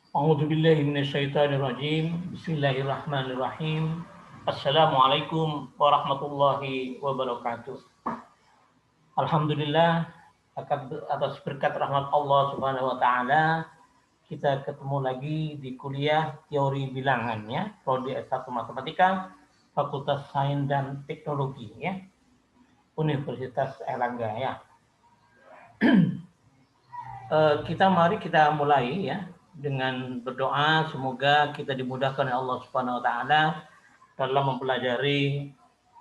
A'udzubillahi minasyaitonirrajim. Bismillahirrahmanirrahim. Assalamualaikum warahmatullahi wabarakatuh. Alhamdulillah atas berkat rahmat Allah Subhanahu wa taala kita ketemu lagi di kuliah teori bilangan ya, prodi S1 Matematika, Fakultas Sains dan Teknologi ya, Universitas Airlangga ya. Mari kita mulai ya dengan berdoa semoga kita dimudahkan oleh Allah Subhanahu wa taala dalam mempelajari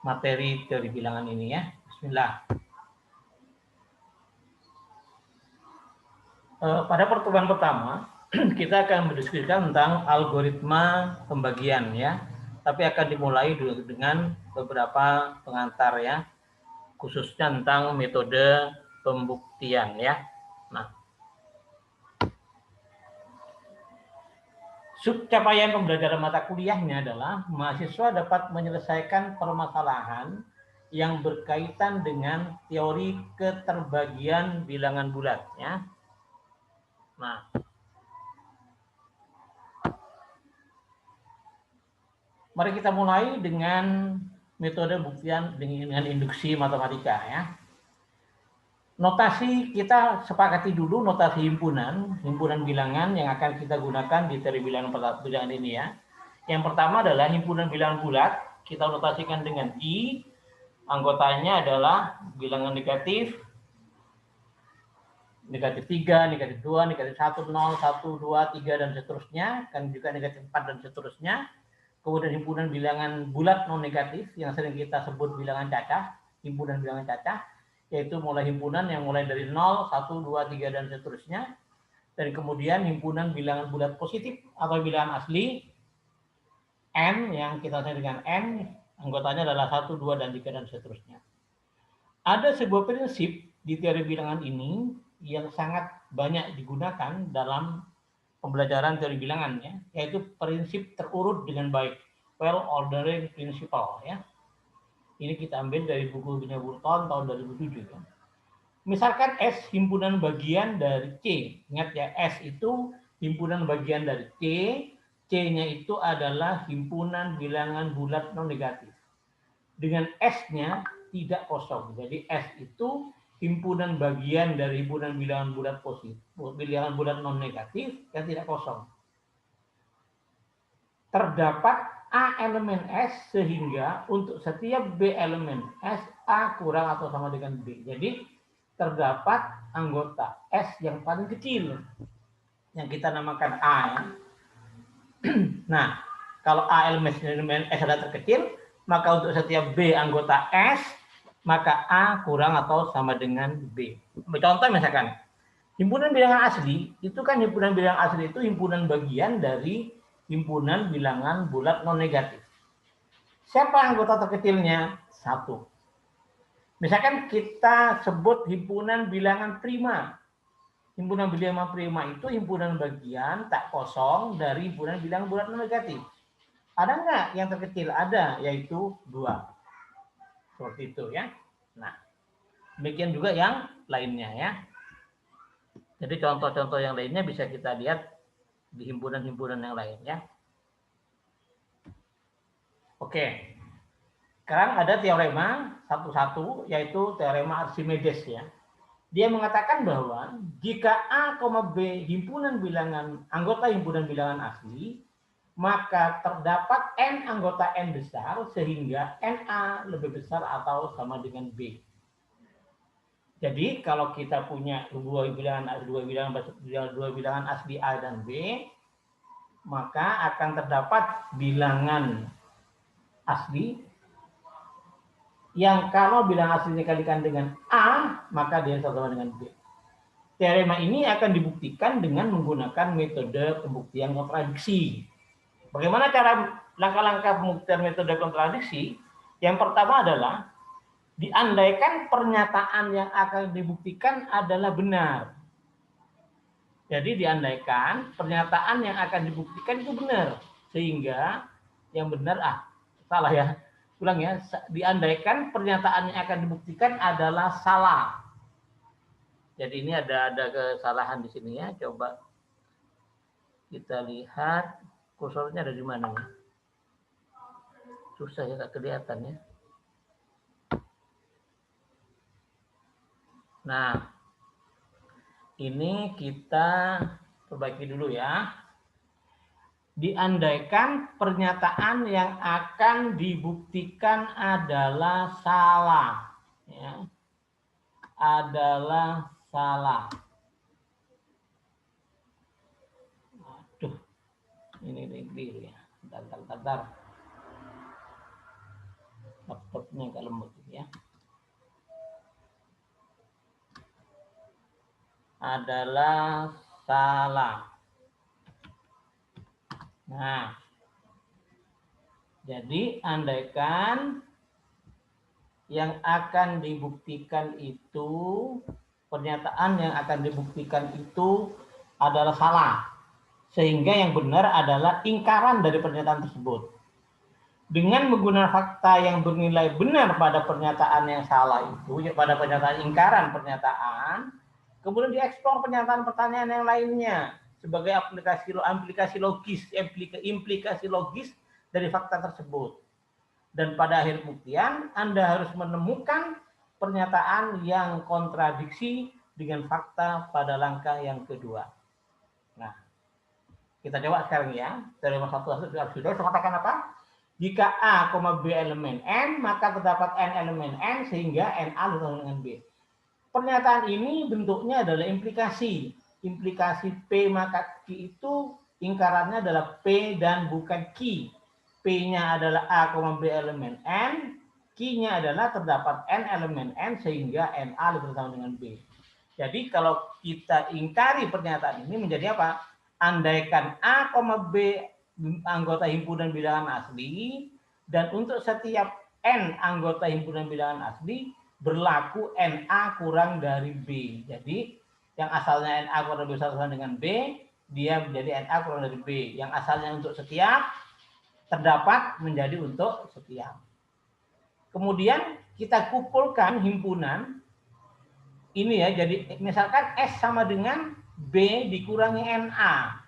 materi teori bilangan ini ya. Bismillah. Pada pertemuan pertama kita akan mendiskusikan tentang algoritma pembagian ya. Tapi akan dimulai dengan beberapa pengantar ya, khususnya tentang metode pembuktian ya. Nah, subcapaian pembelajaran mata kuliahnya adalah mahasiswa dapat menyelesaikan permasalahan yang berkaitan dengan teori keterbagian bilangan bulat ya. Nah, mari kita mulai dengan metode pembuktian dengan induksi matematika ya. Notasi kita sepakati dulu notasi himpunan bilangan yang akan kita gunakan di teori bilangan ini ya. Yang pertama adalah himpunan bilangan bulat, kita notasikan dengan I, anggotanya adalah bilangan negatif 3, negatif 2, negatif 1, 0, 1, 2, 3, dan seterusnya, kan juga negatif 4 dan seterusnya. Kemudian himpunan bilangan bulat non negatif yang sering kita sebut bilangan cacah, himpunan bilangan cacah, yaitu mulai himpunan yang mulai dari 0, 1, 2, 3, dan seterusnya. Dan kemudian himpunan bilangan bulat positif atau bilangan asli, N, yang kita sebut dengan N, anggotanya adalah 1, 2, dan 3, dan seterusnya. Ada sebuah prinsip di teori bilangan ini yang sangat banyak digunakan dalam pembelajaran teori bilangan ya, yaitu prinsip terurut dengan baik, well ordering principle ya. Ini kita ambil dari buku Burton tahun 2007 ya. Misalkan S himpunan bagian dari C. Ingat ya, S itu himpunan bagian dari C. C-nya itu adalah himpunan bilangan bulat non negatif. Dengan S-nya tidak kosong. Jadi S itu himpunan bagian dari himpunan bilangan bulat positif, bilangan bulat non negatif yang tidak kosong. Terdapat A elemen S sehingga untuk setiap B elemen S, A kurang atau sama dengan B. Jadi terdapat anggota S yang paling kecil yang kita namakan A ya. Nah, kalau A elemen S adalah terkecil, maka untuk setiap B anggota S, maka A kurang atau sama dengan B. Contoh misalkan, himpunan bilangan asli, itu kan himpunan bilangan asli itu himpunan bagian dari himpunan bilangan bulat non negatif. Siapa anggota terkecilnya? 1. Misalkan kita sebut himpunan bilangan prima. Himpunan bilangan prima itu himpunan bagian tak kosong dari himpunan bilangan bulat non negatif. Ada nggak yang terkecil? Ada, yaitu 2. Seperti itu ya. Nah, demikian juga yang lainnya ya. Jadi contoh-contoh yang lainnya bisa kita lihat di himpunan-himpunan yang lain ya. Oke. Sekarang ada teorema satu-satu, yaitu teorema Archimedes ya. Dia mengatakan bahwa jika A, B himpunan bilangan anggota himpunan bilangan asli, maka terdapat N anggota N besar sehingga NA lebih besar atau sama dengan B. Jadi kalau kita punya dua bilangan asli A dan B, maka akan terdapat bilangan asli yang kalau bilangan aslinya dikalikan dengan A, maka dia sama dengan B. Teorema ini akan dibuktikan dengan menggunakan metode pembuktian kontradiksi. Bagaimana cara langkah-langkah pembuktian metode kontradiksi? Yang pertama adalah diandaikan pernyataan yang akan dibuktikan adalah benar. Jadi diandaikan pernyataan yang akan dibuktikan itu benar. Sehingga yang benar, salah ya. Ulang ya, diandaikan pernyataan yang akan dibuktikan adalah salah. Jadi ini ada kesalahan di sini ya, coba. Kita lihat kursornya ada di mana nih. Susah ya, nggak kelihatan ya. Nah, ini kita perbaiki dulu ya. Diandaikan pernyataan yang akan dibuktikan adalah salah, ya, adalah salah. Aduh, ini ya. Bentar. Laptopnya agak lembut ya. Adalah salah. Nah, jadi andaikan yang akan dibuktikan itu, pernyataan yang akan dibuktikan itu adalah salah, sehingga yang benar adalah ingkaran dari pernyataan tersebut. Dengan menggunakan fakta yang bernilai benar pada pernyataan yang salah itu, ya pada pernyataan ingkaran pernyataan, kemudian dieksplor pernyataan pertanyaan yang lainnya sebagai implikasi logis dari fakta tersebut. Dan pada akhir buktian, Anda harus menemukan pernyataan yang kontradiksi dengan fakta pada langkah yang kedua. Nah, kita coba sekarang ya. Dari satu sudah mengatakan apa? Jika A, B elemen N, maka terdapat N elemen N sehingga NA sama dengan B. Pernyataan ini bentuknya adalah implikasi. Implikasi P maka Q itu ingkarannya adalah P dan bukan Q. P-nya adalah A, B elemen N, Q-nya adalah terdapat N elemen N sehingga NA lebih sama dengan B. Jadi kalau kita ingkari pernyataan ini menjadi apa? Andaikan A, B anggota himpunan bilangan asli, dan untuk setiap N anggota himpunan bilangan asli berlaku NA kurang dari B. Jadi yang asalnya NA kurang dari B sama dengan B, dia menjadi NA kurang dari B. Yang asalnya untuk setiap terdapat menjadi untuk setiap. Kemudian kita kumpulkan himpunan ini ya, jadi misalkan S sama dengan B dikurangi NA.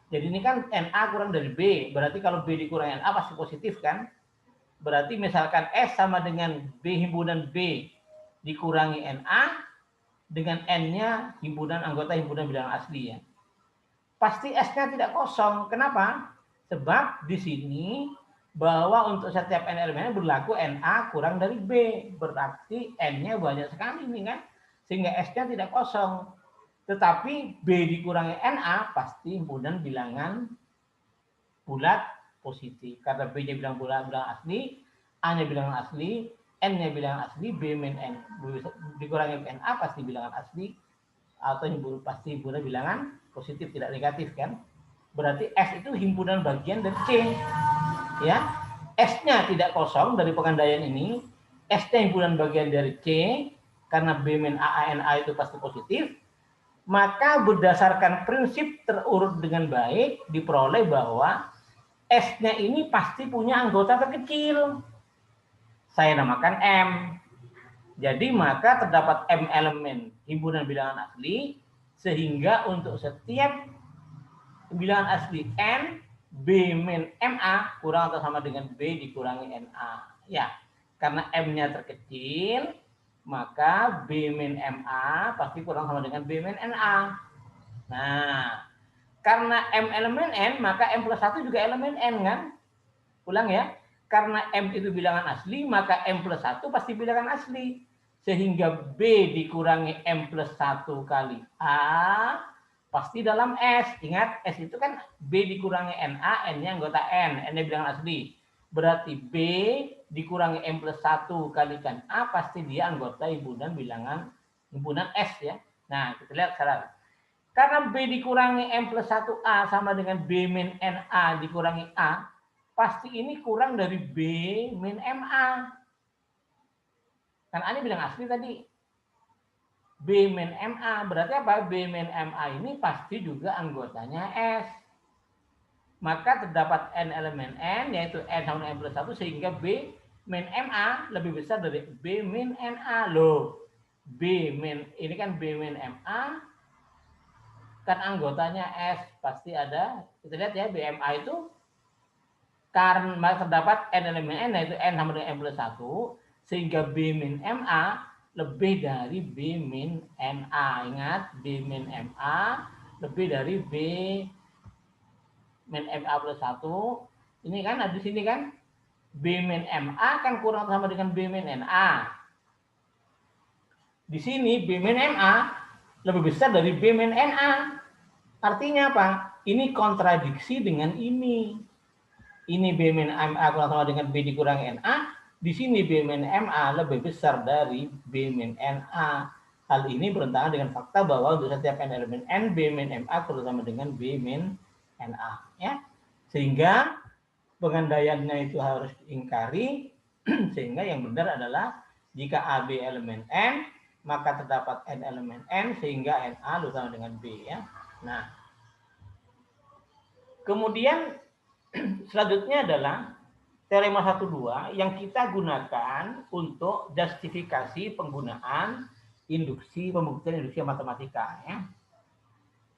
Jadi ini kan NA kurang dari B, berarti kalau B dikurangi NA pasti positif kan? Berarti misalkan S sama dengan B himpunan B dikurangi NA, dengan N-nya anggota himpunan bilangan asli ya. Pasti S-nya tidak kosong. Kenapa? Sebab di sini bahwa untuk setiap N elemennya berlaku NA kurang dari B. Berarti N-nya banyak sekali ini kan? Sehingga S-nya tidak kosong. Tetapi B dikurangi NA pasti himpunan bilangan bulat positif. Karena B-nya bilangan bulat asli, A-nya bilangan asli, N-nya bilangan asli, B min N dikurangi NA pasti bilangan asli atau pasti himpunan bilangan positif tidak negatif kan? Berarti S itu himpunan bagian dari C. Ya. S-nya tidak kosong dari pengandaian ini, S-nya himpunan bagian dari C karena B min A NA itu pasti positif. Maka berdasarkan prinsip terurut dengan baik diperoleh bahwa S-nya ini pasti punya anggota terkecil. Saya namakan M. Jadi maka terdapat M elemen himpunan bilangan asli sehingga untuk setiap bilangan asli N, B min MA kurang atau sama dengan B dikurangi NA. Ya, karena M-nya terkecil, maka B min MA pasti kurang sama dengan B min NA. Nah, karena M elemen N, maka M plus 1 juga elemen N kan? Ulang ya. Karena M itu bilangan asli, maka M plus 1 pasti bilangan asli. Sehingga B dikurangi M plus 1 kali A, pasti dalam S. Ingat, S itu kan B dikurangi NA, N-nya anggota N, N-nya bilangan asli. Berarti B dikurangi M plus 1 kalikan A, pasti dia anggota himpunan S ya. Nah, kita lihat sekarang. Karena B dikurangi M plus 1A sama dengan B min NA dikurangi A, pasti ini kurang dari B min MA. Kan A-nya bilang asli tadi. B min MA, berarti apa? B min MA ini pasti juga anggotanya S. Maka terdapat N elemen N, yaitu N sama N plus 1, sehingga B min MA lebih besar dari B min NA. Loh, B min, ini kan B min MA, Kan anggotanya S, pasti ada. Kita lihat ya, BMA itu karena terdapat N elemen N, yaitu N sama dengan M plus 1, sehingga B min MA lebih dari B min NA. Ingat, B min MA lebih dari B min MA plus 1. Ini kan ada di sini kan, B min MA kan kurang sama dengan B min NA. Di sini B min MA lebih besar dari B min NA. Artinya apa? Ini kontradiksi dengan ini. Ini B min MA kurang sama dengan B dikurangi NA. Di sini B min MA lebih besar dari B min NA. Hal ini bertentangan dengan fakta bahwa untuk setiap N elemen N, B min MA kurang sama dengan B min NA. Ya. Sehingga pengandaiannya itu harus diingkari. Sehingga yang benar adalah jika AB elemen N, maka terdapat N elemen N sehingga NA sama dengan B. Ya. Nah, kemudian selanjutnya adalah teorema 1-2 yang kita gunakan untuk justifikasi penggunaan pembuktian induksi matematika. Ya.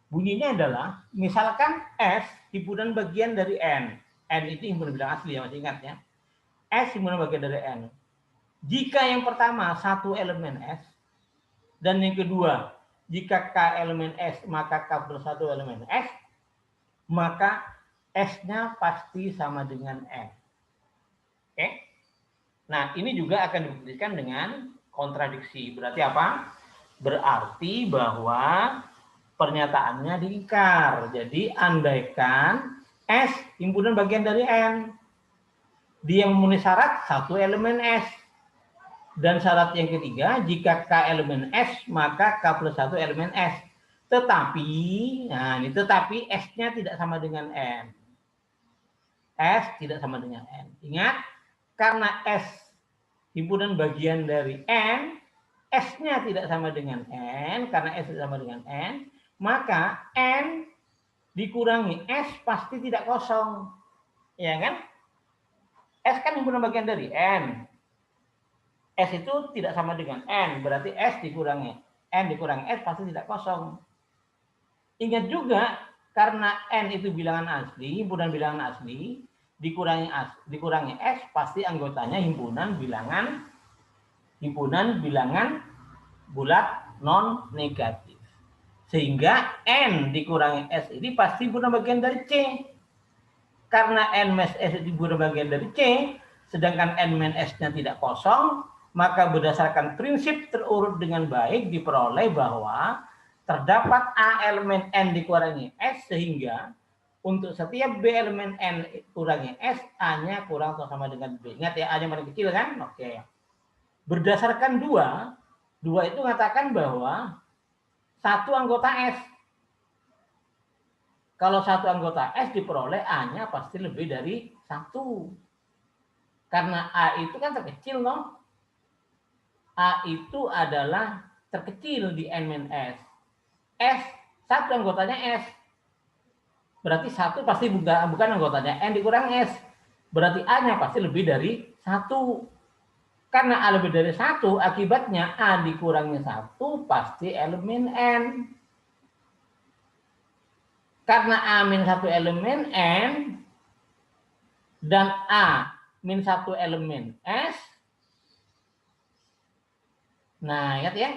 Bunyinya adalah, misalkan S himpunan bagian dari N. N itu himpunan bilang asli ya, masih ingat ya. S himpunan bagian dari N. Jika yang pertama satu elemen S, dan yang kedua, jika K elemen S, maka K plus 1 elemen S, maka S-nya pasti sama dengan N. Oke? Nah, ini juga akan dibuktikan dengan kontradiksi. Berarti apa? Berarti bahwa pernyataannya diingkar. Jadi, andaikan S himpunan bagian dari N, dia memenuhi syarat satu elemen S. Dan syarat yang ketiga, jika K elemen S, maka K plus 1 elemen S. Tetapi, nah ini tetapi S-nya tidak sama dengan N. S tidak sama dengan N. Ingat, karena S himpunan bagian dari N, S-nya tidak sama dengan N, karena S tidak sama dengan N, maka N dikurangi S pasti tidak kosong. Ya kan? S kan himpunan bagian dari N. S itu tidak sama dengan N, berarti S dikurangi N dikurangi S pasti tidak kosong. Ingat juga, karena N itu bilangan asli, himpunan bilangan asli, dikurangi S pasti anggotanya himpunan bilangan bulat non negatif. Sehingga N dikurangi S ini pasti himpunan bagian dari C. Karena N minus S itu himpunan bagian dari C, sedangkan N minus S-nya tidak kosong, maka berdasarkan prinsip terurut dengan baik diperoleh bahwa terdapat A elemen N dikurangi S, sehingga untuk setiap B elemen N kurangi S, A-nya kurang atau sama dengan B. Ingat ya, A-nya paling kecil kan? Oke. Berdasarkan dua itu mengatakan bahwa satu anggota S. Kalau satu anggota S diperoleh, A-nya pasti lebih dari 1. Karena A itu kan terkecil, no? A itu adalah terkecil di N-S. S, satu anggotanya S. Berarti 1 pasti bukan anggotanya N dikurang S. Berarti A-nya pasti lebih dari 1. Karena A lebih dari 1, akibatnya A dikurangi 1 pasti elemen N. Karena A min 1 elemen N dan A min 1 elemen S. Nah, ingat ya,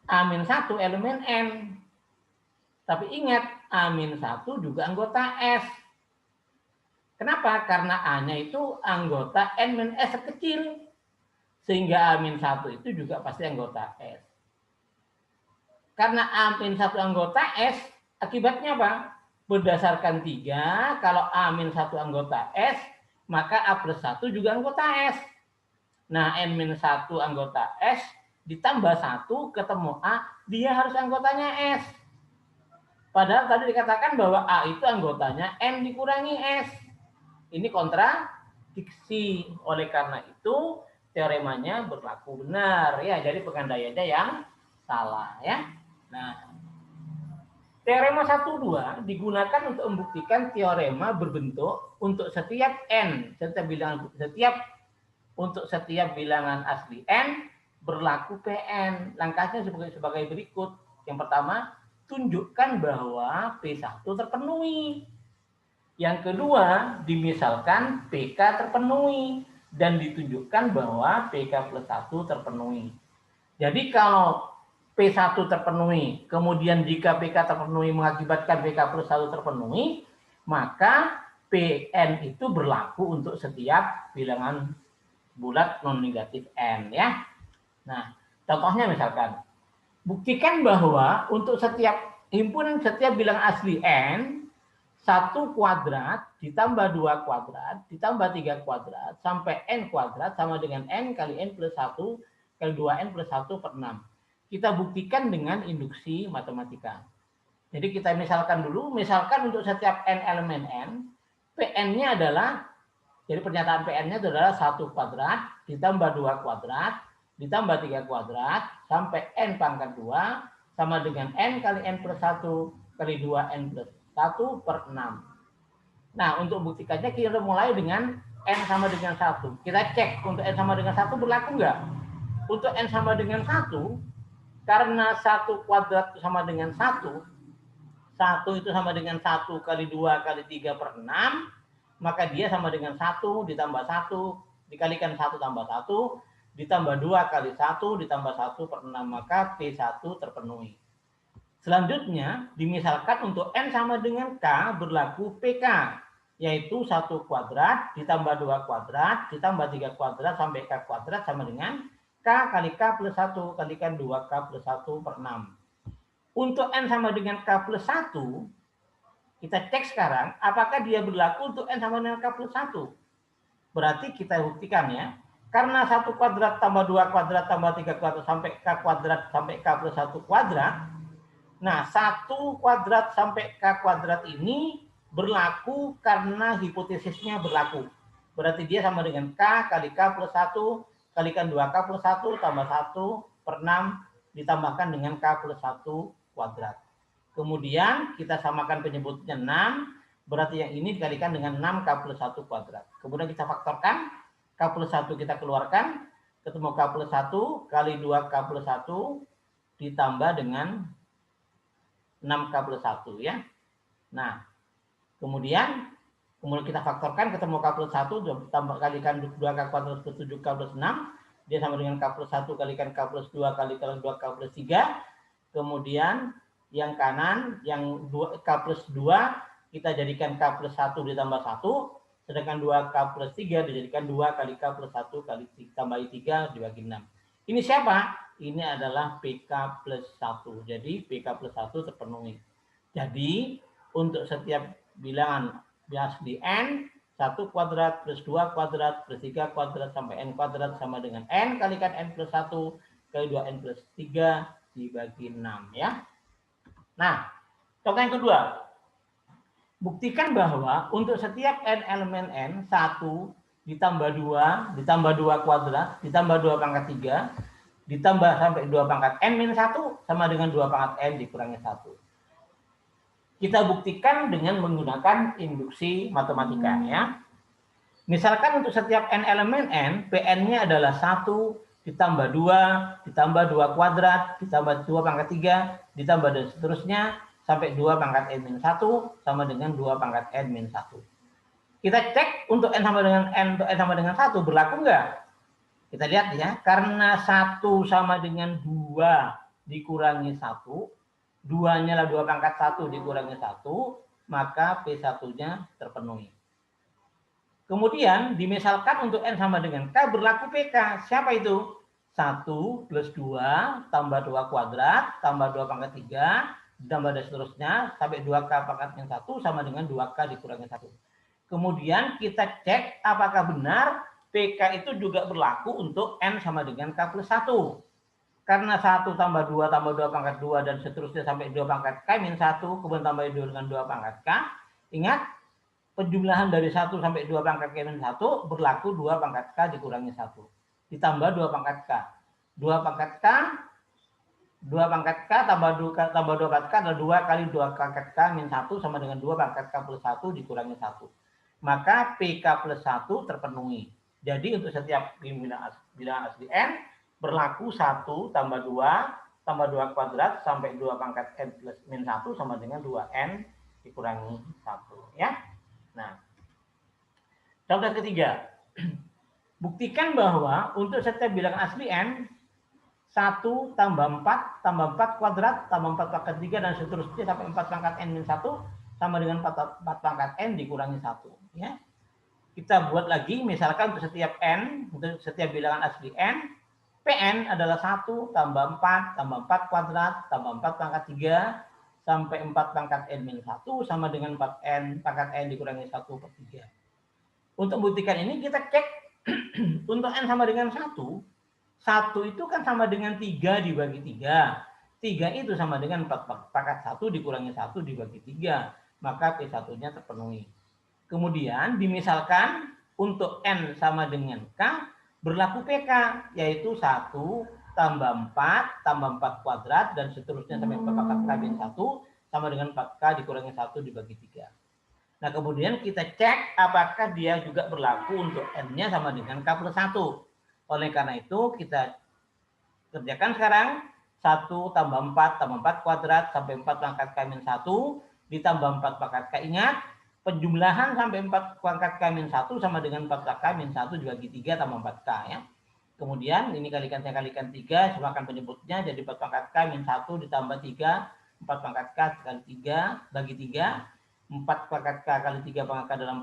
A min 1 elemen N. Tapi ingat, A min 1 juga anggota S. Kenapa? Karena A-nya itu anggota N min S kecil. Sehingga A min 1 itu juga pasti anggota S. Karena A min 1 anggota S, akibatnya apa? Berdasarkan 3, kalau A min 1 anggota S, maka A plus 1 juga anggota S. Nah, N min 1 anggota S, ditambah 1 ketemu A, dia harus anggotanya S. Padahal tadi dikatakan bahwa A itu anggotanya N dikurangi S. Ini kontradiksi. Oleh karena itu, teoremanya berlaku benar. Ya, jadi pengandaiannya yang salah. Ya. Nah, teorema 1-2 digunakan untuk membuktikan teorema berbentuk untuk setiap N, untuk setiap bilangan asli N berlaku Pn. Langkahnya sebagai berikut. Yang pertama, tunjukkan bahwa P1 terpenuhi. Yang kedua, dimisalkan PK terpenuhi dan ditunjukkan bahwa PK plus 1 terpenuhi. Jadi kalau P1 terpenuhi, kemudian jika PK terpenuhi mengakibatkan PK plus 1 terpenuhi, maka PN itu berlaku untuk setiap bilangan bulat non-negatif N ya. Nah, contohnya misalkan, buktikan bahwa untuk setiap himpunan setiap bilangan asli N, 1 kuadrat ditambah 2 kuadrat ditambah 3 kuadrat sampai N kuadrat sama dengan N kali N plus 1 kali 2N plus 1 per 6. Kita buktikan dengan induksi matematika. Jadi kita misalkan dulu, misalkan untuk setiap N elemen N, PN-nya adalah, jadi pernyataan PN-nya adalah 1 kuadrat ditambah 2 kuadrat ditambah 3 kuadrat sampai N pangkat 2 sama dengan N kali N plus 1 kali 2N plus 1 per 6. Nah, untuk buktikannya kita mulai dengan N sama dengan 1. Kita cek untuk N sama dengan 1 berlaku nggak? Untuk N sama dengan 1, karena 1 kuadrat sama dengan 1, 1 itu sama dengan 1 kali 2 kali 3 per 6, maka dia sama dengan 1 ditambah 1 dikalikan 1 tambah 1 ditambah 2 kali 1 ditambah 1 per 6, maka P1 terpenuhi. Selanjutnya, dimisalkan untuk N sama dengan K berlaku PK, yaitu 1 kuadrat ditambah 2 kuadrat ditambah 3 kuadrat sampai K kuadrat sama dengan K kali K plus 1 kalikan 2K plus 1 per 6. Untuk N sama dengan K plus 1, kita cek sekarang apakah dia berlaku untuk N sama dengan K plus 1. Berarti kita buktikan ya, karena 1 kuadrat tambah 2 kuadrat tambah 3 kuadrat sampai K kuadrat sampai K plus 1 kuadrat. Nah, 1 kuadrat sampai K kuadrat ini berlaku karena hipotesisnya berlaku. Berarti dia sama dengan K kali K plus 1 kalikan 2K plus 1 tambah 1 per 6 ditambahkan dengan K plus 1 kuadrat. Kemudian kita samakan penyebutnya 6, berarti yang ini dikalikan dengan 6K plus 1 kuadrat. Kemudian kita faktorkan, K plus 1 kita keluarkan, ketemu K plus 1 kali 2K plus 1 ditambah dengan 6K plus 1 ya. Nah, kemudian kita faktorkan, ketemu K plus 1, tambah kalikan 2K kuadrat plus 7K plus 6, dia sama dengan K plus 1 kalikan K plus 2 kalikan 2K plus 3. Kemudian yang kanan, yang K plus 2, kita jadikan K plus 1 ditambah 1, sedangkan 2K plus 3 dijadikan 2 kali K plus 1 kali tambahi 3 dibagi 6. Ini siapa? Ini adalah PK plus 1. Jadi PK plus 1 terpenuhi. Jadi untuk setiap bilangan asli N, 1 kuadrat plus 2 kuadrat plus 3 kuadrat sampai N kuadrat sama dengan N kalikan N plus 1 kali 2N plus 3 dibagi 6 ya. Nah, contoh yang kedua. Buktikan bahwa untuk setiap N elemen N, 1 ditambah 2, ditambah 2 kuadrat, ditambah 2 pangkat 3, ditambah sampai 2 pangkat N min 1 sama dengan 2 pangkat N dikurangi 1. Kita buktikan dengan menggunakan induksi matematika ya. Misalkan untuk setiap N elemen N, PN-nya adalah 1 ditambah 2, ditambah 2 kuadrat, ditambah 2 pangkat 3, ditambah dan seterusnya, sampai 2 pangkat N-1 sama dengan 2 pangkat N-1. Kita cek untuk N sama dengan N, untuk N sama dengan 1, berlaku enggak? Kita lihat ya, karena 1 sama dengan 2 dikurangi 1, 2-nya lah 2 pangkat 1 dikurangi 1, maka P1-nya terpenuhi. Kemudian dimisalkan untuk N sama dengan K berlaku PK. Siapa itu? 1 plus 2 tambah 2 kuadrat tambah 2 pangkat 3 ditambah dan seterusnya sampai 2K pangkat yang 1 sama dengan 2K dikurangi 1. Kemudian kita cek apakah benar PK itu juga berlaku untuk N sama dengan K plus 1. Karena 1 tambah 2 tambah 2 pangkat 2 dan seterusnya sampai 2 pangkat K min 1 kemudian tambah 2 dengan 2 pangkat K. Ingat, penjumlahan dari 1 sampai 2 pangkat K min 1 berlaku 2 pangkat K dikurangi 1. Ditambah 2 pangkat K. 2 pangkat K, 2 pangkat K tambah 2 pangkat K adalah 2 kali 2 pangkat K min 1 sama dengan 2 pangkat K plus 1 dikurangi 1. Maka PK plus 1 terpenuhi. Jadi untuk setiap bilangan asli N berlaku 1 tambah 2 tambah 2 kuadrat sampai 2 pangkat n plus min 1 sama dengan 2n dikurangi 1. Ya. Nah, contoh ketiga. Buktikan bahwa untuk setiap bilangan asli n, 1 tambah 4 tambah 4 kuadrat tambah 4 pangkat 3 dan seterusnya sampai 4 pangkat n min 1 sama dengan 4 pangkat n dikurangi 1. Ya. Kita buat lagi, misalkan untuk setiap n, untuk setiap bilangan asli n, Pn adalah 1 tambah 4 tambah 4 kuadrat tambah 4 pangkat 3 sampai 4 pangkat n min 1 sama dengan 4n pangkat n dikurangi 1 per 3. Untuk membuktikan ini kita cek untuk n sama dengan 1 itu kan sama dengan 3 dibagi 3. 3 itu sama dengan 4 pangkat 1 dikurangi 1 dibagi 3. Maka P1-nya terpenuhi. Kemudian dimisalkan untuk n sama dengan K berlaku PK, yaitu 1 tambah 4 tambah 4 kuadrat dan seterusnya sampai 4 pangkat K min 1 sama dengan 4K dikurangi 1 dibagi 3. Nah, kemudian kita cek apakah dia juga berlaku untuk n-nya sama dengan K plus 1. Oleh karena itu, kita kerjakan sekarang 1 tambah 4 tambah 4 kuadrat sampai 4 pangkat K min 1 ditambah 4 pangkat K. Ingat, penjumlahan sampai 4 pangkat K min 1 sama dengan 4 pangkat K min 1 dibagi 3 tambah 4K. Ya. Kemudian, ini kalikan 3, semakan penyebutnya jadi 4 pangkat K min 1 ditambah 3, 4 pangkat K kali 3 bagi 3, 4 pangkat K kali 3 pangkat K adalah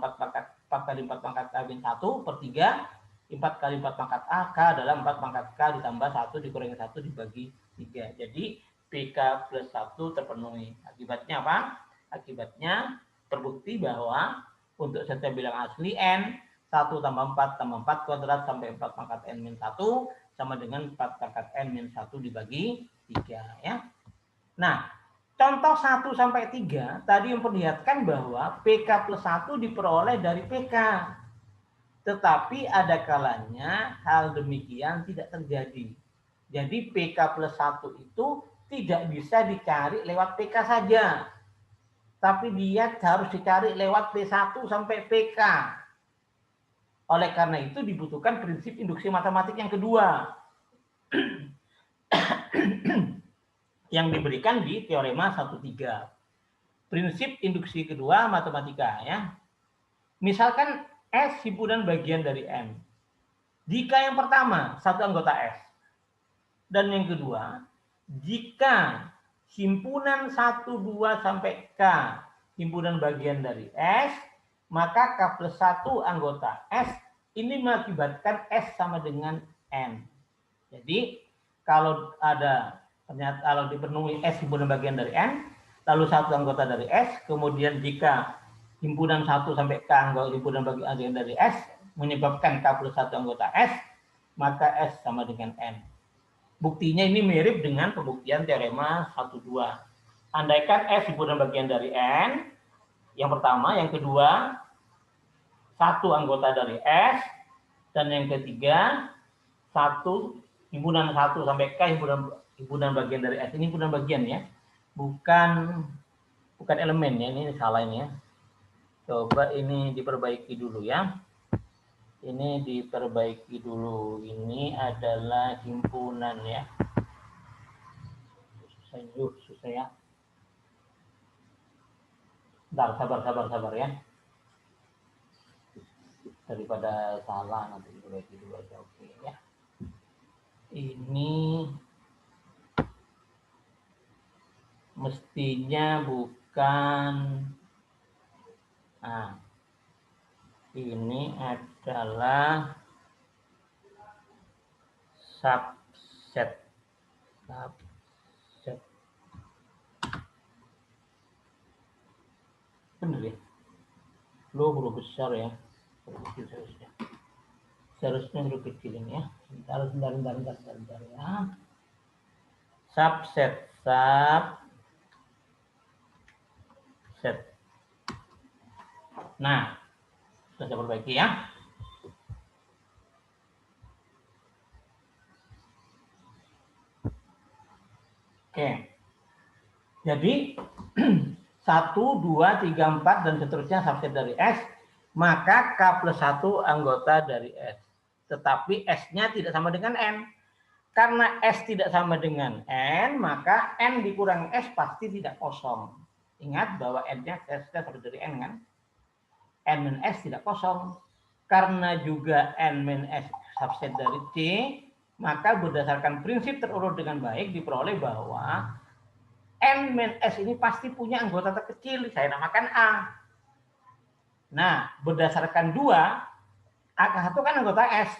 4 kali 4 pangkat K min 1 per 3, 4 kali 4 pangkat A, K adalah 4 pangkat K ditambah 1 dikurangi 1 dibagi 3. Jadi PK plus 1 terpenuhi. Akibatnya apa? Akibatnya terbukti bahwa untuk setiap bilangan asli n, 1 tambah 4 tambah 4 kuadrat sampai 4 pangkat n min 1 sama dengan 4 pangkat n min 1 dibagi 3. Ya. Nah, contoh 1 sampai 3 tadi memperlihatkan bahwa PK plus 1 diperoleh dari PK. Tetapi ada kalanya hal demikian tidak terjadi. Jadi PK plus 1 itu tidak bisa dicari lewat PK saja. Tapi dia harus dicari lewat P1 sampai PK. Oleh karena itu dibutuhkan prinsip induksi matematik yang kedua. Yang diberikan di teorema 1/3. Prinsip induksi kedua matematika. Ya. Misalkan S himpunan bagian dari N. Jika yang pertama satu anggota S. Dan yang kedua, jika himpunan 1, 2 sampai K himpunan bagian dari S, maka K plus 1 anggota S ini mengakibatkan S sama dengan N. Jadi kalau ada ternyata kalau dipenuhi S himpunan bagian dari N, lalu satu anggota dari S, kemudian jika himpunan 1 sampai K anggota himpunan bagian dari S menyebabkan K plus 1 anggota S, maka S sama dengan N. Buktinya ini mirip dengan pembuktian teorema 1/2. Andaikan S himpunan bagian dari N, yang pertama, yang kedua, satu anggota dari S, dan yang ketiga, himpunan 1 sampai K himpunan bagian dari S. Ini himpunan bagian ya, bukan elemen ya, ini salah ini ya. Coba ini diperbaiki dulu ya. Ini diperbaiki dulu. Ini adalah himpunan ya. Susah ya. Bentar, sabar ya. Daripada salah nanti diperbaiki dulu aja. Oke ya. Ini mestinya bukan. Nah, ini adalah subset. Benar ya? Lo huruf besar ya. Huruf kecil seharusnya. Seharusnya huruf kecil ini ya. Bentar ya. Subset. Nah, sudah saya perbaiki ya. Oke. Jadi 1, 2, 3, 4 dan seterusnya subset dari S, maka K plus 1 anggota dari S. Tetapi S-nya tidak sama dengan N. K Karena S tidak sama dengan N, maka N dikurangi S pasti tidak kosong. Ingat bahwa N-nya sudah dari N kan? N min S tidak kosong. Karena juga N min S subset dari C, maka berdasarkan prinsip terurut dengan baik diperoleh bahwa N min S ini pasti punya anggota terkecil, saya namakan A. Nah, berdasarkan 2, A1 kan anggota S.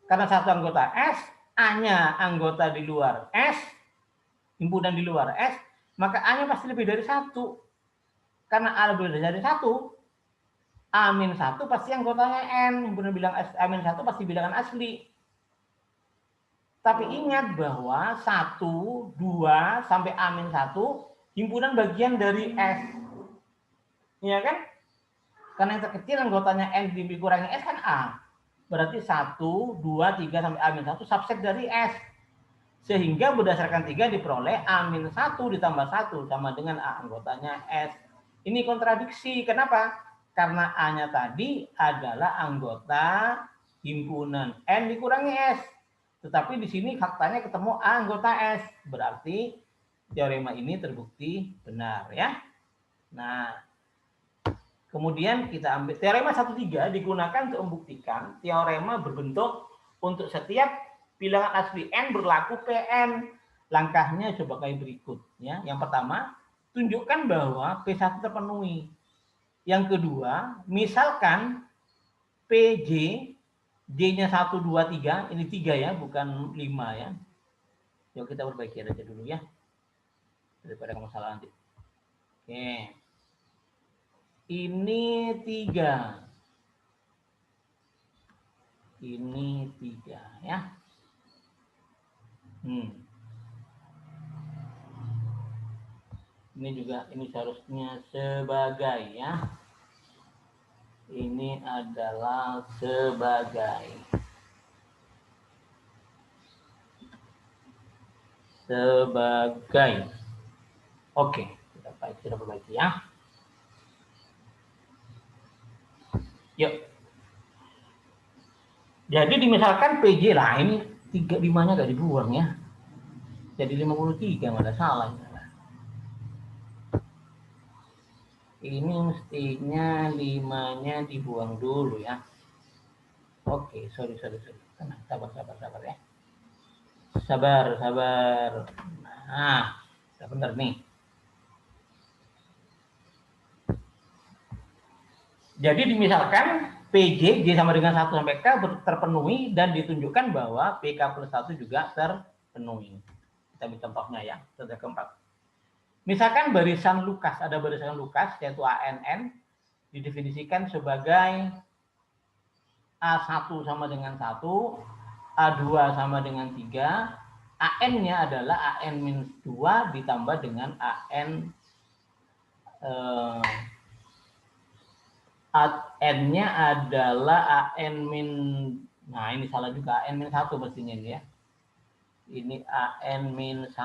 Karena satu anggota S, A-nya anggota di luar S, himpunan di luar S, maka A-nya pasti lebih dari 1. Karena A lebih dari 1, A-1 pasti anggotanya N, himpunan bilang A-1 pasti bilangan asli. Tapi ingat bahwa 1, 2, sampai A-1, himpunan bagian dari S. Iya kan? Karena yang terkecil anggotanya N dikurangi S kan A. Berarti 1, 2, 3, sampai A-1 subset dari S. Sehingga berdasarkan 3 diperoleh A-1 ditambah 1 sama dengan A anggotanya S. Ini kontradiksi. Kenapa? Karena A-nya tadi adalah anggota himpunan N dikurangi S. Tetapi di sini faktanya ketemu A anggota S. Berarti teorema ini terbukti benar ya. Nah, kemudian kita ambil teorema 1,3 digunakan untuk membuktikan teorema berbentuk untuk setiap bilangan asli N berlaku Pn. Langkahnya coba kayak berikut ya. Yang pertama, tunjukkan bahwa P1 terpenuhi. Yang kedua, misalkan PJ J-nya 1, 2, 3, ini 3 ya, bukan 5 ya. Yuk kita perbaiki aja dulu ya. Daripada kamu salah nanti. Oke. Ini 3. Ini 3 ya. Ini juga, ini seharusnya sebagai ya. Ini adalah sebagai. Sebagai. Oke, kita perbaiki ya. Yuk. Jadi dimisalkan PJ lah, ini 35-nya nggak dibuang ya. Jadi 53 nggak ada salah. Ini mestinya 5-nya dibuang dulu ya. Oke, sorry. Tenang, sabar ya. Sabar. Nah, sudah benar nih. Jadi dimisalkan PJ, J sama dengan 1 sampai K terpenuhi dan ditunjukkan bahwa PK plus 1 juga terpenuhi. Kita ambil contohnya ya, contoh keempat. Misalkan barisan Lukas, ada barisan Lukas yaitu ANN didefinisikan sebagai A1 sama dengan 1, A2 sama dengan 3, AN-nya adalah AN-2 ditambah dengan AN-nya adalah AN-, nah ini salah juga, AN-1 mestinya ini ya. Ini AN-1.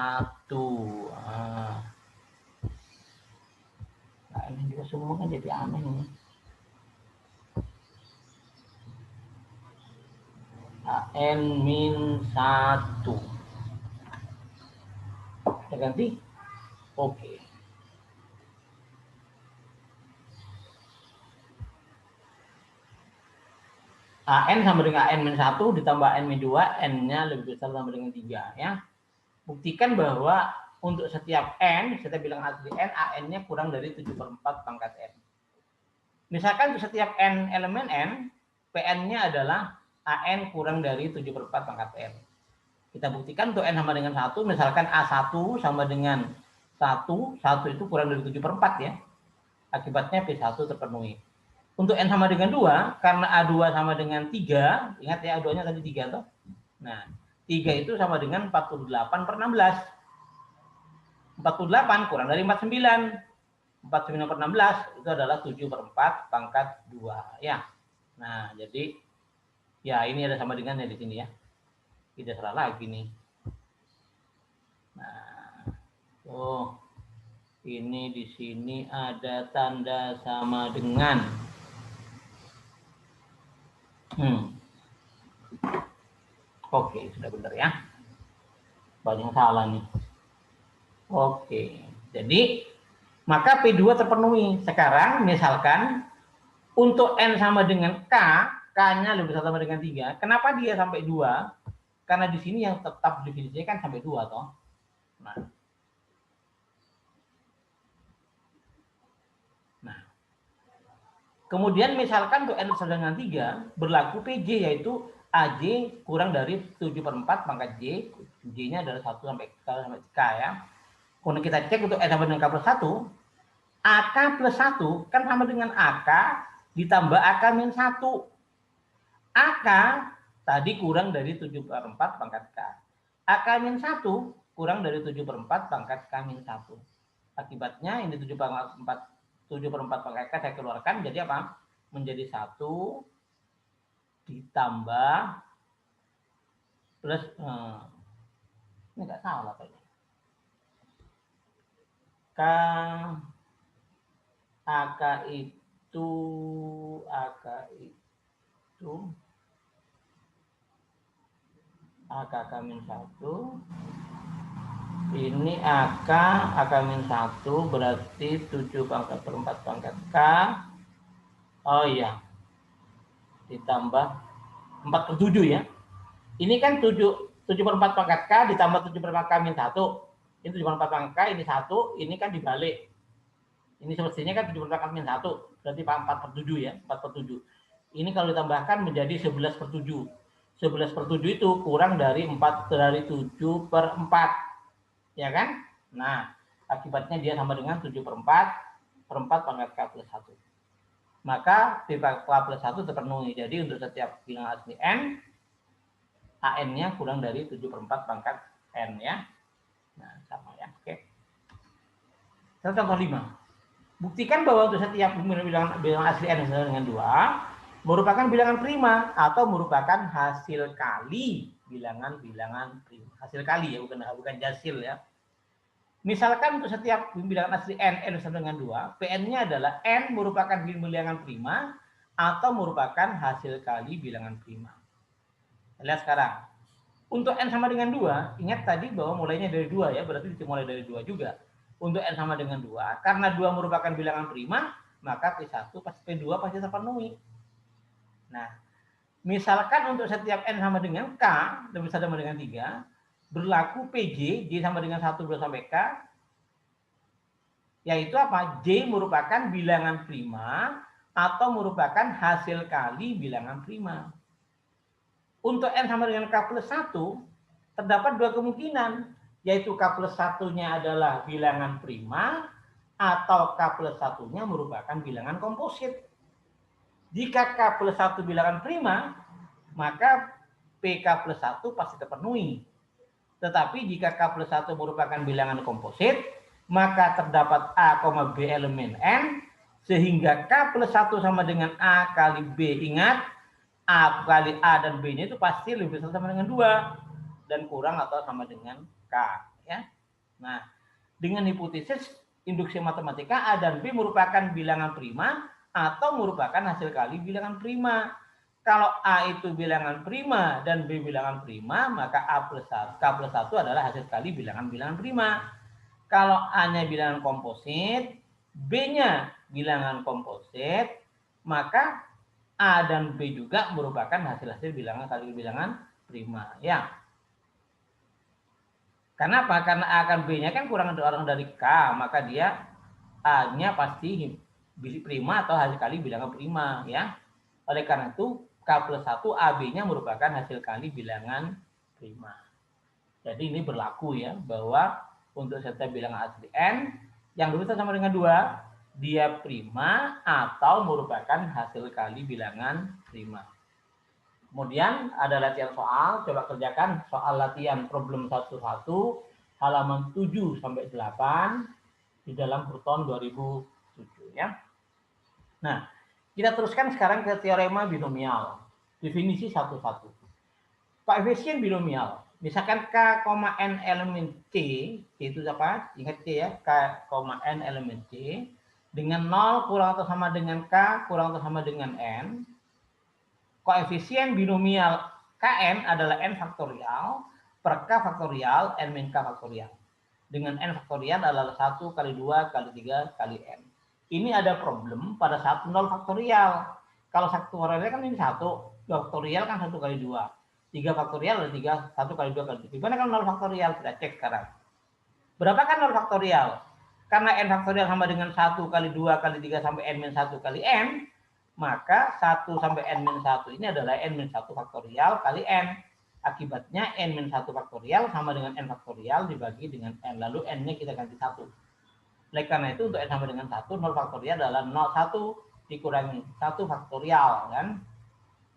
Nah, ini juga semua kan jadi aneh ini. AN-1. Kita ganti. Oke. AN sama dengan AN-1 ditambah AN-2, N-nya lebih besar sama dengan 3 ya. Buktikan bahwa untuk setiap N, kita bilang asli N, AN-nya kurang dari 7/4 pangkat N. Misalkan untuk setiap N elemen N, PN-nya adalah AN kurang dari 7/4 pangkat N. Kita buktikan untuk N sama dengan 1, misalkan A1 sama dengan 1 itu kurang dari 7/4 ya. Akibatnya P1 terpenuhi. Untuk N sama dengan 2, karena A2 sama dengan 3, ingat ya A2-nya tadi 3 toh. Nah, 3 itu sama dengan 48/16. 48 kurang dari 49. 49/16 itu adalah 7/4 pangkat 2 ya. Nah, jadi ya ini ada sama dengannya di sini ya. Tidak salah lagi nih. Nah, ini di sini ada tanda sama dengan. Oke, sudah benar ya. Banyak yang salah nih. Oke, jadi maka P2 terpenuhi. Sekarang misalkan untuk N sama dengan K, K-nya lebih besar sama dengan 3. Kenapa dia sampai 2? Karena di sini yang tetap definisinya kan sampai 2 toh. Nah, kemudian misalkan untuk N besar dengan 3, berlaku PJ, yaitu AJ kurang dari 7/4 pangkat J. J-nya adalah 1 sampai K ya. Kemudian kita cek untuk N sama dengan K plus 1. AK plus 1 kan sama dengan AK ditambah AK min 1. AK tadi kurang dari 7/4 pangkat K. AK min 1 kurang dari 7/4 pangkat K min 1. Akibatnya ini 7/4 pangkat K saya keluarkan, jadi apa? Menjadi 1 ditambah plus ini enggak salah kayaknya. AK itu AK min 1. Ini AK min 1 berarti 7/4 pangkat K. Oh iya. Ditambah 4/7 ya. Ini kan 7/4 pangkat K ditambah 7/4 K min 1. Ini 7/4 pangkat K, ini 1, ini kan dibalik. Ini semestinya kan 7/4 K min 1, berarti 4/7 ya, 4/7. Ini kalau ditambahkan menjadi 11/7. 11/7 itu kurang dari 7/4. Ya kan? Nah, akibatnya dia sama dengan 7/4 pangkat K plus 1. Maka P K plus 1 terpenuhi. Jadi untuk setiap bilangan asli N, AN-nya kurang dari 7/4 pangkat N ya. Nah, sama ya. Oke. Contoh 5. Buktikan bahwa untuk setiap bilangan asli N sama dengan 2 merupakan bilangan prima atau merupakan hasil kali bilangan-bilangan prima. Hasil kali ya, bukan jasil ya. Misalkan untuk setiap bilangan asli N sama dengan 2, Pn-nya adalah N merupakan bilangan prima atau merupakan hasil kali bilangan prima. Lihat sekarang. Untuk N sama dengan 2, ingat tadi bahwa mulainya dari 2 ya, berarti dimulai dari 2 juga. Untuk N sama dengan 2, karena 2 merupakan bilangan prima, maka P1 pasti P2 pasti terpenuhi. Nah, misalkan untuk setiap N sama dengan K, lebih besar sama dengan 3, berlaku PJ, J sama dengan 1 sampai K, yaitu apa? J merupakan bilangan prima atau merupakan hasil kali bilangan prima. Untuk N sama dengan K plus 1, terdapat 2 kemungkinan, yaitu K plus 1-nya adalah bilangan prima atau K plus 1-nya merupakan bilangan komposit. Jika K plus 1 bilangan prima, maka PK plus 1 pasti terpenuhi. Tetapi jika K plus 1 merupakan bilangan komposit, maka terdapat A, B elemen N, sehingga K plus 1 sama dengan A kali B. Ingat, A kali A dan B-nya itu pasti lebih besar sama dengan 2 dan kurang atau sama dengan K ya. Nah, dengan hipotesis induksi matematika A dan B merupakan bilangan prima atau merupakan hasil kali bilangan prima. Kalau A itu bilangan prima dan B bilangan prima, maka K plus 1 adalah hasil kali bilangan-bilangan prima. Kalau A-nya bilangan komposit, B-nya bilangan komposit, maka A dan B juga merupakan hasil-hasil bilangan kali bilangan prima. Ya. Kenapa? Karena A dan B-nya kan kurang dari K, maka dia A-nya pasti prima atau hasil kali bilangan prima. Ya. Oleh karena itu, K plus 1 AB-nya merupakan hasil kali bilangan prima. Jadi ini berlaku ya, bahwa untuk setiap bilangan asli N, yang dulu sama dengan 2, dia prima atau merupakan hasil kali bilangan prima. Kemudian ada latihan soal, coba kerjakan soal latihan problem 11 halaman 7 sampai 8 di dalam tahun 2007 ya. Nah, kita teruskan sekarang ke teorema binomial. Definisi satu-satu. Koefisien binomial. Misalkan K, N elemen C, itu apa? Ingat C ya, K, N elemen C dengan 0 kurang atau sama dengan K kurang atau sama dengan N. Koefisien binomial Kn adalah N faktorial per K faktorial N min K faktorial. Dengan N faktorial adalah 1 kali 2 kali 3 kali N. Ini ada problem pada saat 0 faktorial. Kalau faktorial kan ini 1, 2 faktorial kan 1 kali 2. 3 faktorial adalah 3, 1 kali 2 kali 3. Gimana kalau 0 faktorial? Kita cek sekarang. Berapa kan 0 faktorial? Karena N faktorial sama dengan 1 kali 2 kali 3 sampai N min 1 kali N, maka 1 sampai N min 1 ini adalah N min 1 faktorial kali N. Akibatnya N min 1 faktorial sama dengan N faktorial dibagi dengan N. Lalu N-nya kita ganti 1. Oleh karena itu untuk N sama dengan 1, 0 faktorial adalah 1 dikurangi 1 faktorial, kan?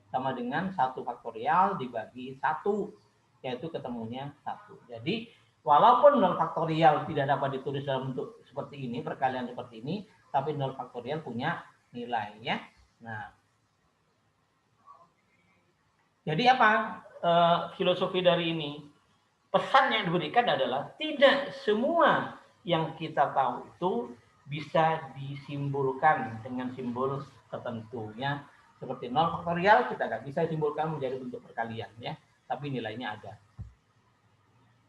Sama dengan 1 faktorial dibagi 1, yaitu ketemunya 1. Jadi, walaupun 0 faktorial tidak dapat ditulis dalam bentuk seperti ini, perkalian seperti ini, tapi 0 faktorial punya nilai, ya. Nah, jadi apa filosofi dari ini? Pesan yang diberikan adalah tidak semua yang kita tahu itu bisa disimbolkan dengan simbol tertentu, ya. Seperti 0 faktorial kita nggak bisa simbolkan menjadi bentuk perkalian, ya, tapi nilainya ada.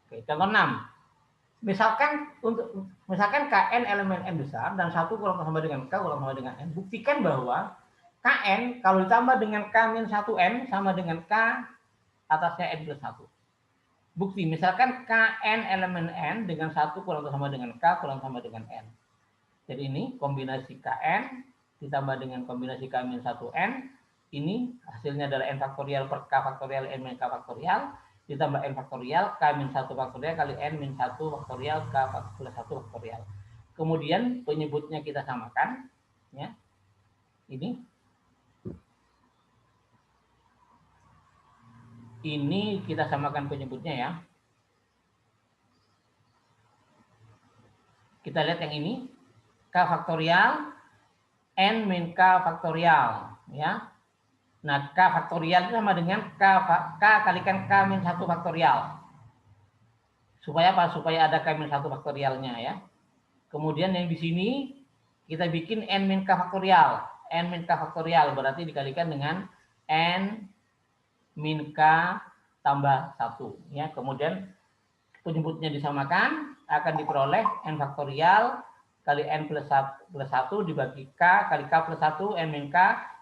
Oke, contoh 6. Misalkan Kn elemen N besar dan 1 kurang sama dengan K kurang sama dengan N. Buktikan bahwa Kn kalau ditambah dengan K min 1N sama dengan K atasnya N plus 1. Bukti, misalkan Kn elemen N dengan 1 kurang sama dengan K kurang sama dengan N. Jadi ini kombinasi Kn ditambah dengan kombinasi K min 1N. Ini hasilnya adalah N faktorial per K faktorial N min K faktorial. Ditambah N faktorial K min 1 faktorial kali N min 1 faktorial K plus 1 faktorial. Kemudian penyebutnya kita samakan, ya. Ini kita samakan penyebutnya, ya. Kita lihat yang ini, K faktorial N min K faktorial, ya. Nah, K faktorial itu sama dengan K kalikan K min 1 faktorial. Supaya apa? Supaya ada K min 1 faktorialnya, ya. Kemudian yang di sini kita bikin N min K faktorial. N min K faktorial berarti dikalikan dengan N min K tambah 1, ya. Kemudian penyebutnya disamakan, akan diperoleh N faktorial kali N plus 1 dibagi K kali K plus 1 N min K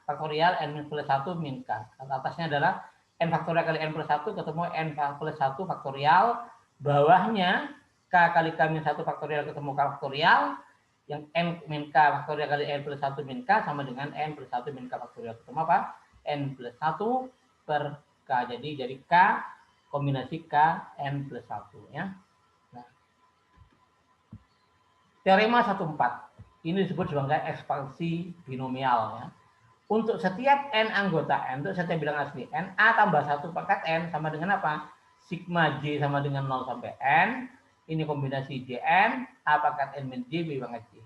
faktorial N min plus 1 min K. Atasnya adalah N faktorial kali N plus 1 ketemu N plus 1 faktorial. Bawahnya K kali K min 1 faktorial ketemu K faktorial. Yang N min K faktorial kali N plus 1 min K sama dengan N plus 1 min K faktorial. Ketemu apa? N plus 1 per K. Jadi K kombinasi K N plus 1, ya. Nah, teorema 1,4 ini disebut sebagai ekspansi binomial, ya. Untuk setiap N anggota N, untuk setiap bilangan asli N, A tambah 1 pangkat N sama dengan apa? Sigma J sama dengan 0 sampai N. Ini kombinasi Jn, A pangkat N min J, B pangkat J.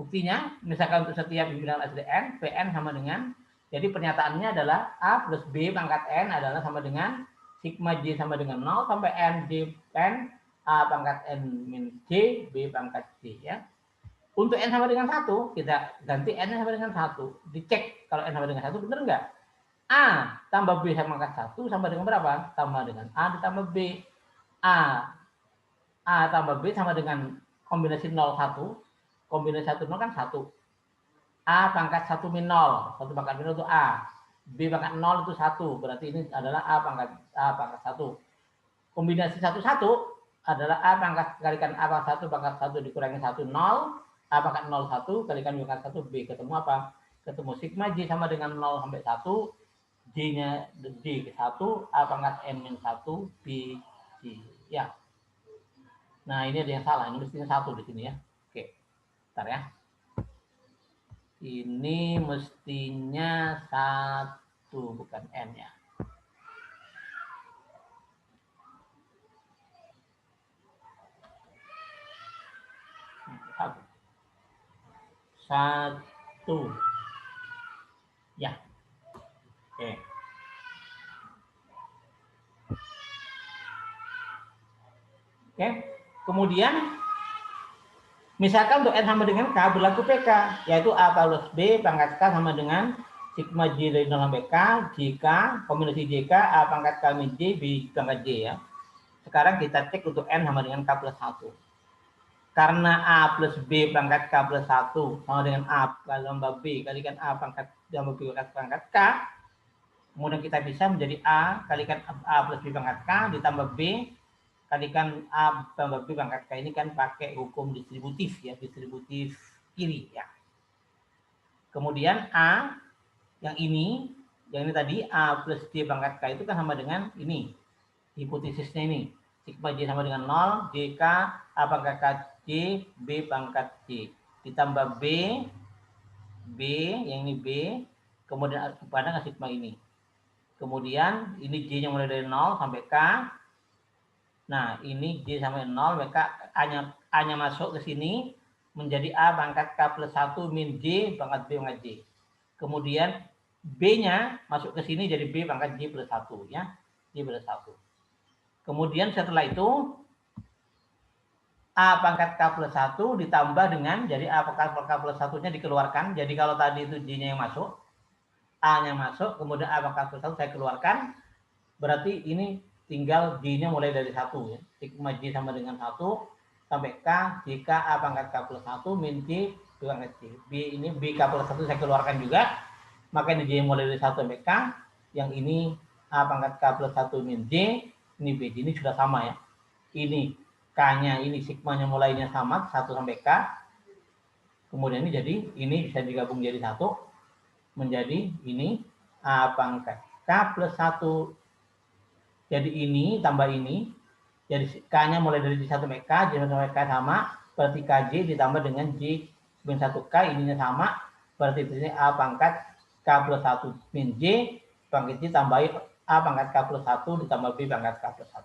Buktinya, misalkan untuk setiap bilangan asli N, Pn sama dengan, jadi pernyataannya adalah A plus B pangkat N adalah sama dengan sigma J sama dengan 0 sampai N J N A pangkat N min J, B pangkat J, ya. Untuk N sama dengan 1, kita ganti N sama dengan 1. Dicek kalau N sama dengan 1 benar enggak? A tambah B sama pangkat 1 sama dengan berapa? Sama dengan A ditambah B. A tambah B sama dengan kombinasi 0, 1. Kombinasi 1, 0 kan 1. A pangkat 1 min 0. 1 pangkat min 0 itu A. B pangkat 0 itu 1. Berarti ini adalah A pangkat 1. Kombinasi 1, 1 adalah A pangkat kalikan A pangkat 1 pangkat 1 dikurangi 1, 0. A pangkat 0, 1 kalikan B pangkat 1, B. Ketemu apa? Ketemu sigma J sama dengan 0 sampai 1. J-nya D ke 1. A pangkat N min 1, B, J. Ya. Nah, ini ada yang salah. Ini mestinya 1 di sini, ya. Oke. Bentar, ya. Ini mestinya 1, bukan N, ya. Satu. Ya. Oke. Oke. Kemudian misalkan untuk N sama dengan K berlaku PK, yaitu A plus B pangkat K sama dengan sigma J dari 0 sampai K, JK, kombinasi JK, A pangkat K min J, B pangkat J, ya. Sekarang kita cek untuk N sama dengan K plus 1. Karena A plus B pangkat K plus 1 sama dengan A tambah B kalikan A pangkat tambah B pangkat K. Kemudian kita bisa menjadi A kalikan A plus B pangkat K ditambah B kalikan A tambah B pangkat K. Ini kan pakai hukum distributif ya, distributif kiri ya. Kemudian A yang ini tadi A plus D pangkat K itu kan sama dengan ini. Hipotesisnya ini. Sigma J sama dengan 0, JK A pangkat K J, B pangkat J. Ditambah B, yang ini B, kemudian pada sigma ini. Kemudian ini J-nya mulai dari 0 sampai K. Nah, ini J sampai 0, maka A-nya masuk ke sini menjadi A pangkat K plus 1 min J pangkat B pangkat J. Kemudian B-nya masuk ke sini jadi B pangkat J plus 1 ya. J plus 1. Kemudian setelah itu A pangkat K plus 1 ditambah dengan, jadi A pangkat K plus 1-nya dikeluarkan. Jadi kalau tadi itu J-nya yang masuk, A-nya masuk, kemudian A pangkat plus 1 saya keluarkan. Berarti ini tinggal J-nya mulai dari 1 ya. Sigma J sama dengan 1 sampai K, JK A pangkat K plus 1 min J B pangkat J. B ini B K plus 1 saya keluarkan juga. Maka ini J mulai dari 1 sampai K. Yang ini A pangkat K plus 1 min J. Ini B. Ini sudah sama ya. Ini K-nya, ini sigmanya mulainya sama 1 sampai K. Kemudian ini jadi, ini bisa digabung jadi 1. Menjadi ini A pangkat K plus 1. Jadi ini tambah ini. Jadi K-nya mulai dari 1 sampai K. J sampai K sama. Berarti KJ ditambah dengan J min 1K. Ininya sama. Berarti ini A pangkat K plus 1 min J. Pangkat J tambah A pangkat K plus 1 ditambah B pangkat K plus 1.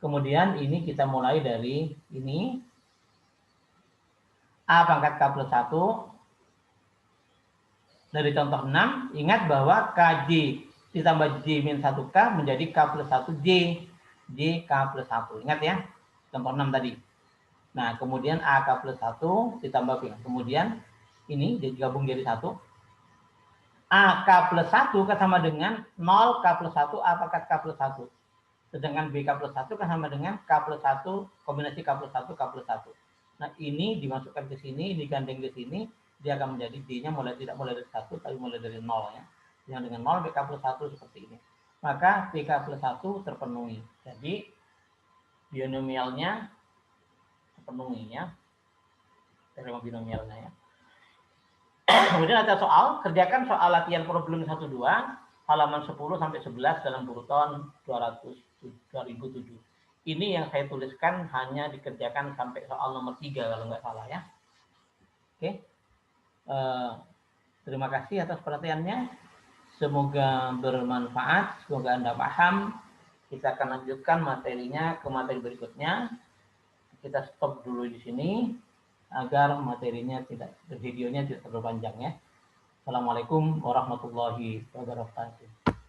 Kemudian ini kita mulai dari ini. A pangkat K plus 1. Dari contoh 6, ingat bahwa KJ ditambah J min 1K menjadi K plus 1J. J K plus 1. Ingat ya, contoh 6 tadi. Nah, kemudian A K plus 1 ditambah B. Kemudian ini digabung jadi 1. A K plus 1 kan sama dengan 0 K plus 1 A pangkat K plus 1. Sedangkan B K plus 1 kan sama dengan K plus 1 kombinasi K plus 1 K plus 1. Nah, ini dimasukkan ke sini, digandeng ke sini, dia akan menjadi D-nya tidak mulai dari 1, tapi mulai dari 0 ya. Yang dengan 0 BK plus 1 seperti ini. Maka BK plus 1 terpenuhi. Jadi, binomialnya terpenuhi ya. Teorema binomialnya ya. Kemudian ada soal, kerjakan soal latihan problem 1-2, halaman 10 sampai 11 dalam Bukuton 2007. Ini yang saya tuliskan hanya dikerjakan sampai soal nomor 3 kalau nggak salah ya. Oke. Terima kasih atas perhatiannya. Semoga bermanfaat, semoga Anda paham. Kita akan lanjutkan materinya ke materi berikutnya. Kita stop dulu di sini agar materinya videonya tidak terlalu panjang ya. Assalamualaikum warahmatullahi wabarakatuh.